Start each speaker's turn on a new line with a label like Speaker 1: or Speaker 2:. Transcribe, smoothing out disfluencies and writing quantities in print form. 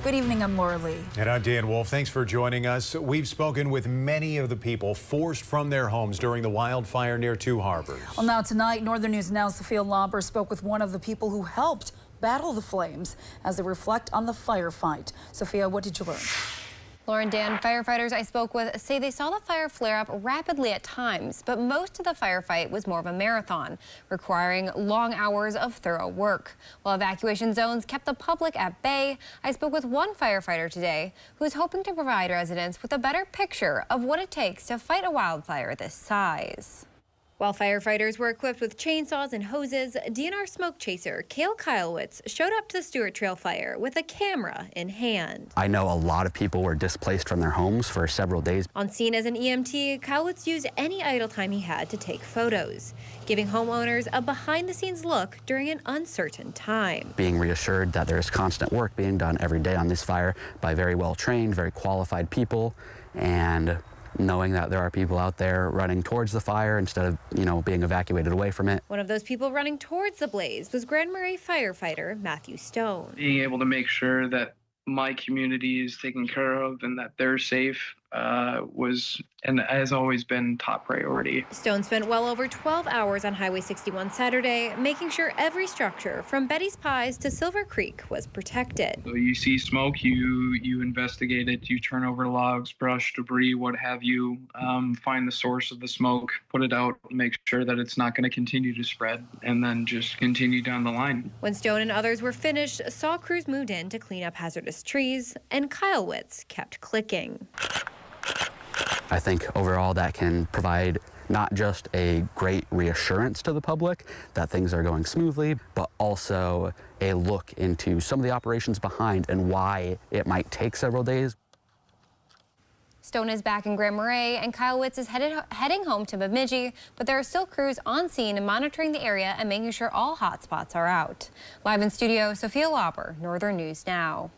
Speaker 1: Good evening, I'm Laura Lee.
Speaker 2: And I'm Dan Wolf. Thanks for joining us. We've spoken with many of the people forced from their homes during the wildfire near two harbors.
Speaker 1: Well, now tonight, Northern News Now's Sophia Lauber spoke with one of the people who helped battle the flames as they reflect on the firefight. Sophia, what did you learn?
Speaker 3: Lauren, Dan, firefighters I spoke with say they saw the fire flare up rapidly at times, but most of the firefight was more of a marathon, requiring long hours of thorough work. While evacuation zones kept the public at bay, I spoke with one firefighter today who's hoping to provide residents with a better picture of what it takes to fight a wildfire this size. While firefighters were equipped with chainsaws and hoses, DNR smoke chaser Cale Kylewitz showed up to the Stewart Trail Fire with a camera in hand.
Speaker 4: I know a lot of people were displaced from their homes for several days.
Speaker 3: On scene as an EMT, Kylewitz used any idle time he had to take photos, giving homeowners a behind-the-scenes look during an uncertain time.
Speaker 4: Being reassured that there is constant work being done every day on this fire by very well-trained, very qualified people, and knowing that there are people out there running towards the fire instead of, being evacuated away from it.
Speaker 3: One of those people running towards the blaze was Grand Marais firefighter Matthew Stone.
Speaker 5: Being able to make sure that my community is taken care of and that they're safe was and has always been top priority.
Speaker 3: Stone spent well over 12 hours on Highway 61 Saturday, making sure every structure from Betty's Pies to Silver Creek was protected.
Speaker 5: So you see smoke, you investigate it, you turn over logs, brush, debris, what have you, find the source of the smoke, put it out, make sure that it's not going to continue to spread, and then just continue down the line.
Speaker 3: When Stone and others were finished, saw crews moved in to clean up hazardous trees, and Kylewitz kept clicking.
Speaker 4: I think overall that can provide not just a great reassurance to the public that things are going smoothly, but also a look into some of the operations behind and why it might take several days.
Speaker 3: Stone is back in Grand Marais, and Kylewitz is heading home to Bemidji, but there are still crews on scene and monitoring the area and making sure all hotspots are out. Live in studio, Sophia Lauber, Northern News Now.